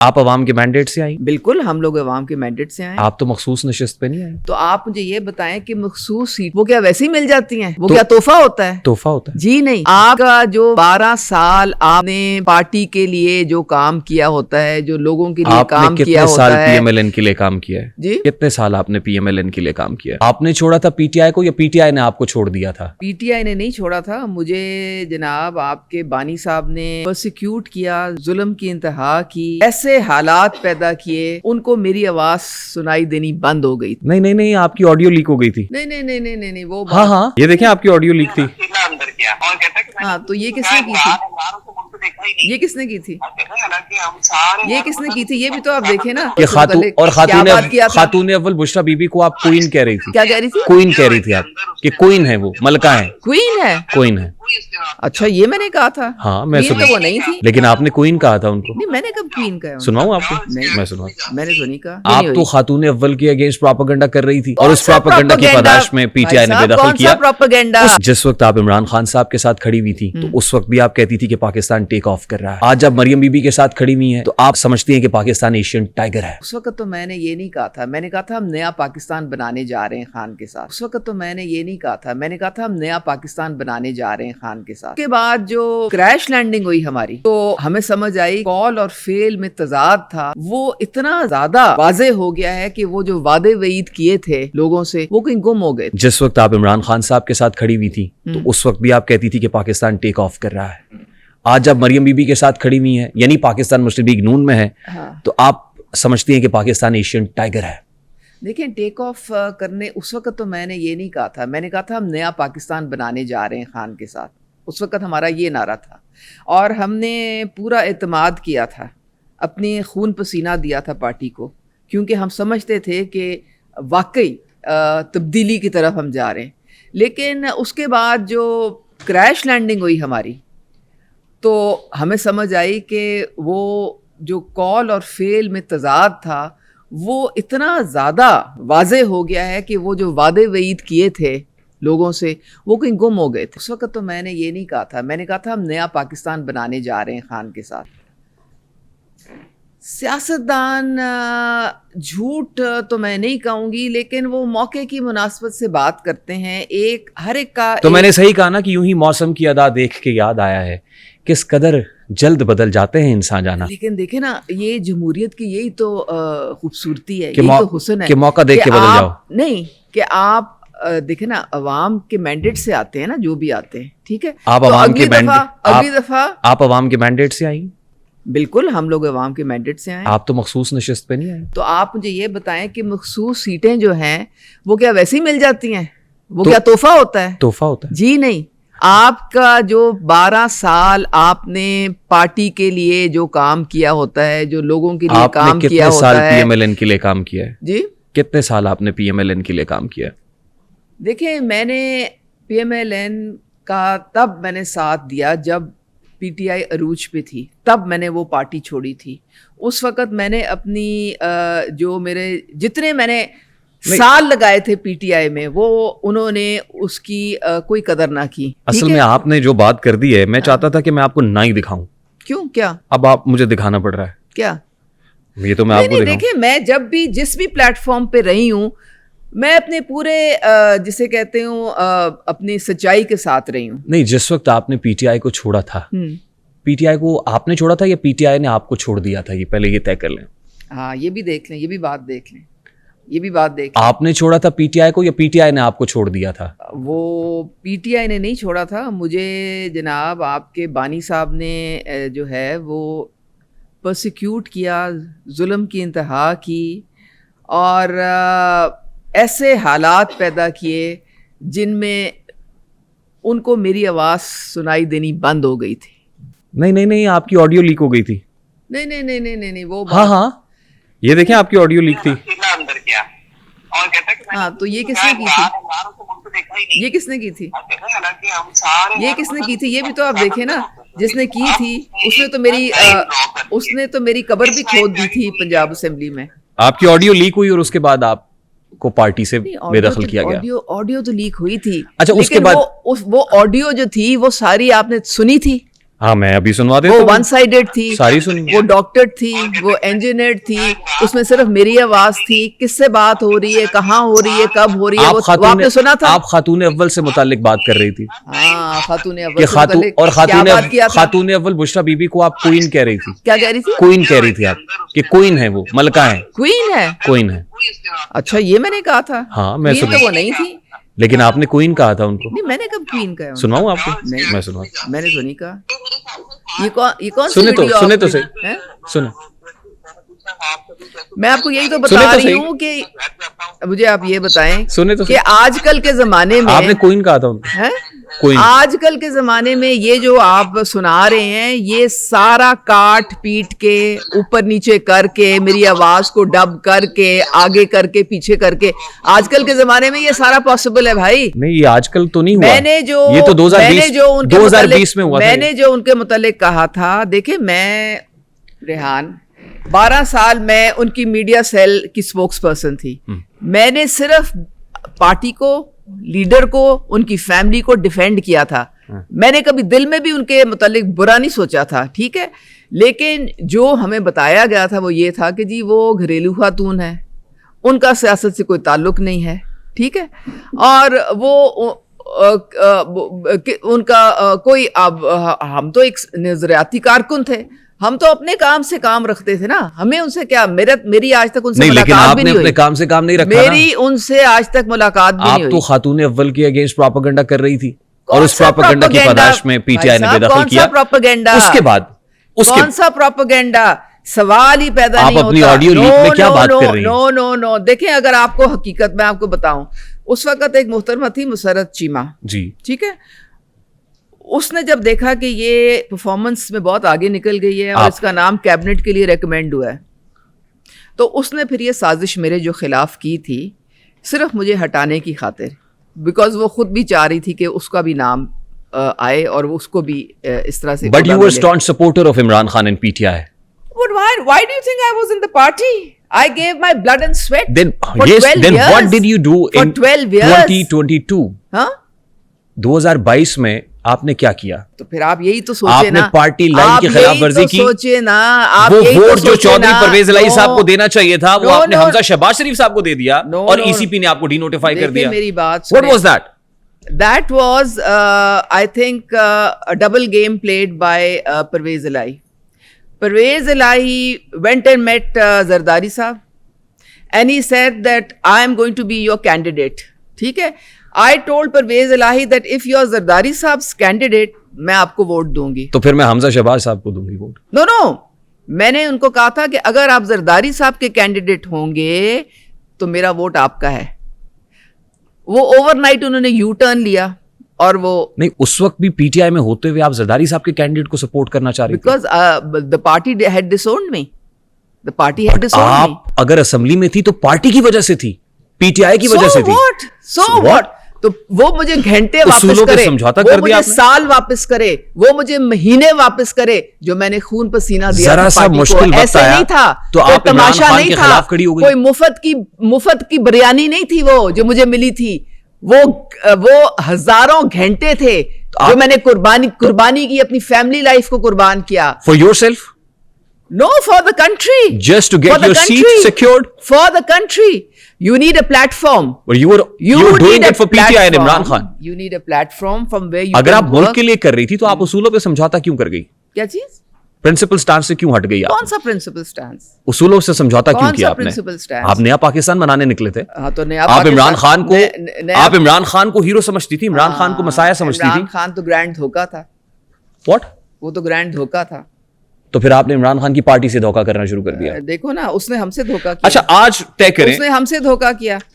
آپ عوام کے مینڈیٹ سے آئیں؟ بالکل، ہم لوگ عوام کے مینڈیٹ سے آئے. آپ تو مخصوص نشست پہ نہیں آئے. تو آپ مجھے یہ بتائیں کہ مخصوص سیٹ وہ کیا ویسے ہی مل جاتی ہیں؟ وہ کیا تحفہ ہوتا ہے؟ تحفہ ہوتا ہے جی نہیں. آپ کا جو 12 سال آپ نے پارٹی کے لیے جو کام کیا ہوتا ہے، جو لوگوں کے لیے کام کیا ہوتا ہے. آپ نے کتنے سال پی ایم ایل این کے لیے کام کیا ہے؟ جی کتنے سال آپ نے پی ایم ایل این کے لیے کام کیا ہے؟ آپ نے چھوڑا تھا پی ٹی آئی کو یا پی ٹی آئی نے آپ کو چھوڑ دیا تھا؟ پی ٹی آئی نے نہیں چھوڑا تھا مجھے جناب. آپ کے بانی صاحب نے پرسیکیوٹ کیا، ظلم کی انتہا کی، ایسے حالات پیدا کیے، ان کو میری آواز سنائی دینی بند ہو گئی. نہیں آپ کی آڈیو لیک ہو گئی تھی. نہیں وہ ہاں یہ دیکھیں آپ کی آڈیو لیک تھی. ہاں تو یہ کس نے کی تھی؟ یہ کس نے کی تھی؟ یہ کس نے کی تھی؟ یہ بھی تو آپ دیکھیں نا. کہ خاتون اول بشریٰ بی بی کو آپ کوئین کہہ رہی تھی. کیا کہہ رہی تھی؟ کوئین کہہ رہی تھی آپ کہ کوئین ہے، وہ ملکہ ہے. کوئین ہے. اچھا یہ میں نے کہا تھا. ہاں میں تو وہ نہیں تھی. لیکن آپ نے کوئین کہا تھا ان کو. نہیں میں نے کب کوئین کہا؟ سناؤں آپ کو؟ میں سناؤں. میں نے تو نہیں کہا. آپ تو خاتون اول کے اگینسٹ پروپیگنڈا کر رہی تھی اور اس پروپیگنڈا کی پاداش میں پی ٹی آئی نے بے دخل کیا. جس وقت آپ عمران خان صاحب کے ساتھ کھڑی ہوئی تھی تو اس وقت بھی آپ کہتی تھی کہ پاکستان ٹیک آف کر رہا ہے. آج جب مریم بی بی کے ساتھ کھڑی ہوئی ہیں تو آپ سمجھتی ہیں کہ پاکستان ایشین ٹائیگر ہے. اس وقت تو میں نے یہ نہیں کہا تھا. میں نے کہا تھا ہم نیا پاکستان بنانے جا رہے ہیں خان کے ساتھ. اس وقت تو میں نے یہ نہیں کہا تھا. میں نے کہا تھا ہم نیا پاکستان بنانے جا رہے ہیں خان کے ساتھ. اس کے بعد جو کریش لینڈنگ ہوئی ہماری تو ہمیں سمجھ آئی کال اور فیل میں تضاد تھا. وہ اتنا زیادہ واضح ہو گیا ہے کہ وہ جو وعدے وعید کیے تھے لوگوں سے وہ کہیں گم ہو گئے. جس وقت آپ عمران خان صاحب کے ساتھ کھڑی ہوئی تھی تو اس وقت بھی آپ کہتی تھی کہ پاکستان ٹیک آف کر رہا ہے. آج جب مریم بی بی کے ساتھ کھڑی ہوئی ہیں یعنی پاکستان مسلم لیگ نون میں ہے تو آپ سمجھتی ہیں کہ پاکستان ایشین ٹائیگر ہے. دیکھیں ٹیک آف کرنے اس وقت تو میں نے یہ نہیں کہا تھا. میں نے کہا تھا ہم نیا پاکستان بنانے جا رہے ہیں خان کے ساتھ. اس وقت ہمارا یہ نعرہ تھا اور ہم نے پورا اعتماد کیا تھا، اپنے خون پسینہ دیا تھا پارٹی کو، کیونکہ ہم سمجھتے تھے کہ واقعی تبدیلی کی طرف ہم جا رہے ہیں. لیکن اس کے بعد جو کریش لینڈنگ ہوئی ہماری تو ہمیں سمجھ آئی کہ وہ جو کال اور فیل میں تضاد تھا وہ اتنا زیادہ واضح ہو گیا ہے کہ وہ جو وعدے وعید کیے تھے لوگوں سے وہ کہیں گم ہو گئے تھے. اس وقت تو میں نے یہ نہیں کہا تھا. میں نے کہا تھا ہم نیا پاکستان بنانے جا رہے ہیں خان کے ساتھ. سیاستدان جھوٹ تو میں نہیں کہوں گی لیکن وہ موقع کی مناسبت سے بات کرتے ہیں. ہر ایک کا تو میں نے صحیح کہا نا کہ یوں ہی موسم کی ادا دیکھ کے یاد آیا ہے کس قدر جلد بدل جاتے ہیں انسان جانا. لیکن دیکھیں نا یہ جمہوریت کی یہی تو خوبصورتی ہے، یہی تو حسن ہے کہ موقع دیکھ کے بدل جاؤ. نہیں کہ آپ دیکھیں نا عوام کے مینڈیٹ سے آتے ہیں نا، جو بھی آتے ہیں ٹھیک ہے. آپ عوام کے اگلی دفعہ آپ عوام کے مینڈیٹ سے آئیں؟ بالکل ہم لوگ عوام کے مینڈیٹ سے آئے. آپ تو مخصوص نشست پہ نہیں آئے. تو آپ مجھے یہ بتائیں کہ مخصوص سیٹیں جو ہیں وہ کیا ویسے ہی مل جاتی ہیں؟ وہ کیا تحفہ ہوتا ہے؟ تحفہ ہوتا ہے. جی نہیں. آپ کا جو 12 سال آپ نے پارٹی کے لیے جو کام کیا ہوتا ہے، جو لوگوں کے لیے کام کیا ہوتا ہے. آپ نے کتنے سال پی ایم ایل این کے لیے کام کیا ہے؟ جی کتنے سال آپ نے پی ایم ایل این کے لیے کام کیا ہے؟ دیکھیں میں نے پی ایم ایل این کا تب میں نے ساتھ دیا جب پی ٹی آئی عروج پہ تھی، تب میں نے وہ پارٹی چھوڑی تھی. اس وقت میں نے اپنی جو میرے جتنے میں نے سال لگائے تھے پی ٹی آئی میں وہ انہوں نے اس کی کوئی قدر نہ کی. اصل میں آپ نے جو بات کر دی ہے میں چاہتا تھا کہ میں آپ کو نہ ہی دکھاؤں. کیوں؟ کیا اب آپ مجھے دکھانا پڑ رہا ہے؟ کیا یہ تو میں آپ کو دکھاؤں. دیکھیں میں جب بھی جس بھی پلیٹ فارم پہ رہی ہوں میں اپنے پورے جسے کہتے ہوں اپنی سچائی کے ساتھ رہی ہوں. نہیں جس وقت آپ نے پی ٹی آئی کو چھوڑا تھا، پی ٹی آئی کو آپ نے چھوڑا تھا یا پی ٹی آئی نے آپ کو چھوڑ دیا تھا؟ یہ پہلے یہ طے کر لیں. ہاں یہ بھی دیکھ لیں، یہ بھی بات دیکھ لیں. آپ نے چھوڑا تھا پی ٹی آئی کو یا پی ٹی آئی نے آپ کو چھوڑ دیا تھا؟ وہ پی ٹی آئی نے نہیں چھوڑا تھا مجھے جناب. آپ کے بانی صاحب نے جو ہے وہ پرسیکیوٹ کیا، ظلم کی انتہا کی اور ایسے حالات پیدا کیے جن میں ان کو میری آواز سنائی دینی بند ہو گئی تھی. نہیں آپ کی آڈیو لیک ہو گئی تھی. نہیں وہ ہاں یہ دیکھیں آپ کی آڈیو لیک تھی. ہاں تو یہ کس نے کی تھی؟ یہ کس نے کی تھی؟ یہ کس نے کی تھی؟ یہ بھی تو آپ دیکھیں نا. جس نے کی تھی اس نے تو میری قبر بھی کھود دی تھی پنجاب اسمبلی میں. آپ کی آڈیو لیک ہوئی اور اس کے بعد آپ کو پارٹی سے بے دخل کیا گیا. آڈیو تو لیک ہوئی تھی. اچھا اس کے بعد وہ آڈیو جو تھی وہ ساری آپ نے سنی تھی؟ ہاں میں ابھی سنوا دیتا وہ ہوں. ون سائیڈڈ تھی, ساری سنی. وہ ڈاکٹر تھی, وہ انجینئر تھی, اس میں صرف میری آواز تھی. کس سے بات ہو رہی ہے, کہاں ہو رہی ہے, کب ہو رہی ہے, وہ آپ نے سنا تھا. آپ خاتون اول سے متعلق بات کر رہی تھی. ہاں خاتون اول کہ سے متعلق اور خاتون اول بشرا بی بی کو آپ کوئین کہہ رہی تھی. کیا کہہ رہی تھی؟ کوئین کہہ رہی تھی آپ کہ کوئین ہے, وہ ملکہ ہے. کوئین ہے, کوئین ہے. اچھا یہ میں نے کہا تھا. ہاں میں تو وہ نہیں تھی. لیکن آپ نے کوئین کہا تھا ان کو. نہیں میں نے کب کوئین کہا؟ سناؤں آپ کو؟ نہیں میں سناؤں. میں نے تو نہیں کہا. یہ کون سنے تو صحیح. سنیں میں آپ کو یہی تو بتا رہی ہوں کہ مجھے آپ یہ بتائیں کہ آج کل کے زمانے میں آپ نے کوئین کہا تھا. آج کل کے زمانے میں یہ جو آپ سنا رہے ہیں یہ سارا کاٹ پیٹ کے اوپر نیچے کر کے میری آواز کو ڈب کر کے آگے کر کے پیچھے کر کے آج کل کے زمانے میں یہ سارا پاسبل ہے بھائی. نہیں یہ آج کل تو نہیں ہوا. میں نے جو یہ تو 2020 میں ہوا. میں نے جو ان کے متعلق کہا تھا, دیکھیں میں ریحان 12 سال میں ان کی میڈیا سیل کی سپوکس پرسن تھی. میں نے صرف پارٹی کو, لیڈر کو, ان کی فیملی کو ڈیفینڈ کیا تھا. میں نے کبھی دل میں بھی ان کے متعلق برا نہیں سوچا تھا, ٹھیک ہے. لیکن جو ہمیں بتایا گیا تھا وہ یہ تھا کہ جی وہ گھریلو خاتون ہے, ان کا سیاست سے کوئی تعلق نہیں ہے, ٹھیک ہے. اور وہ ان کا کوئی, اب ہم تو ایک نظریاتی کارکن تھے, ہم تو اپنے کام سے کام رکھتے تھے نا, ہمیں ان سے کیا, میری آج تک ان سے ملاقات بھی نہیں ہوئی. اپنے کام سے کام نہیں رکھا. میری ان سے آج تک ملاقات بھی نہیں ہوئی. آپ تو خاتون اول کے اگینسٹ پروپیگنڈا کر رہی تھی اور اس پروپیگنڈا کی پاداش میں پی ٹی آئی نے بے دخل کیا. اس کے بعد کون سا پروپیگنڈا, سوال ہی پیدا نہیں ہوتا. آپ اپنی آڈیو لیک میں کیا بات کر رہی ہیں؟ نو دیکھیں, اگر آپ کو حقیقت میں آپ کو بتاؤں, اس وقت ایک محترمہ تھی مسرت چیمہ, جی ٹھیک ہے. اس نے جب دیکھا کہ یہ پرفارمنس میں بہت آگے نکل گئی ہے اور اس کا نام کیبنٹ کے لیے ریکمینڈ ہوا ہے, تو اس نے پھر یہ سازش میرے جو خلاف کی تھی صرف مجھے ہٹانے کی خاطر, بیکاز وہ خود بھی چاہ رہی تھی کہ اس کا بھی نام آئے اور اس کو بھی اس طرح سے. But you were staunch supporter of Imran Khan and PTI. But why do you think I was in the party? I gave my blood and sweat. Then for yes, 12 then years. what did you do for in 12 years. 2022? ہاں 2022 میں آپ نے کیا کیا؟ تو پھر آپ یہی تو سوچے نا, آپ نے پارٹی لائن کی خلاف ورزی کی. سوچے نا آپ, وہ ووٹ جو چودھری پرویز الہی صاحب کو دینا چاہیے تھا وہ آپ نے حمزہ شہباز شریف صاحب کو دے دیا اور ای سی پی نے آپ کو ڈی نوٹیفائی کر دیا. میری بات, What was that? That was I think a double game played by Parvez Elahi. Parvez Elahi went and met Zardari Sahab and he said that I am going to be your candidate. ٹھیک ہے. I told Parvez Elahi that if you are Zardari Sahab's candidate, میں آپ کو vote دوں گی. تو پھر میں حمزہ شہباز صاحب کو دوں گی ووٹ. No, میں نے ان کو کہا تھا کہ اگر آپ زرداری صاحب کے کینڈیڈیٹ ہوں گے تو میرا ووٹ آپ کا ہے. وہ اوور نائٹ انہوں نے یو ٹرن لیا اور وہ نہیں, اس وقت بھی پی ٹی آئی میں ہوتے ہوئے آپ زرداری صاحب کے کینڈیڈیٹ کو سپورٹ کرنا چاہ رہے تھے. Because the party head disowned me. The party head disowned me. آپ اگر اسمبلی میں تھی تو پارٹی کی وجہ سے تھی, پی ٹی آئی کی وجہ سے تھی. So what? تو وہ مجھے گھنٹے واپس کرے, وہ مجھے سال واپس کرے, وہ مجھے مہینے واپس کرے جو میں نے خون پسینہ دیا ذرا سا مشکل ایسے نہیں تھا, تو آپ تماشا نہیں تھا, کوئی مفت کی بریانی نہیں تھی وہ جو مجھے ملی تھی. وہ ہزاروں گھنٹے تھے جو میں نے قربانی کی, اپنی فیملی لائف کو قربان کیا. For yourself? No, for the country. Just to get your seat secured? For the country. You need a platform. But you were doing it for PTI and Imran Khan. You need a platform from where you اگر آپ ملک کے لیے کر رہی تھی تو آپ اصولوں پہ سمجھوتا کیوں کر گئی؟ کیا چیز؟ پرنسپل سٹانس سے کیوں ہٹ گئی آپ؟ کون سا پرنسپل سٹانس؟ اصولوں سے سمجھوتا کیوں کیا آپ نے؟ آپ نیا پاکستان بنانے نکلے تھے. آپ عمران خان کو ہیرو سمجھتی تھی, عمران خان کو مسایہ سمجھتی تھی. عمران خان تو گرینڈ دھوکا تھا. واٹ؟ وہ تو گرینڈ دھوکا تھا. تو پھر آپ نے عمران خان کی پارٹی سے دھوکا کرنا شروع کر دیا. دیکھو نا, اس نے ہم سے دھوکا کیا. اچھا آج طے کریں, اس نے ہم سے دھوکا کیا.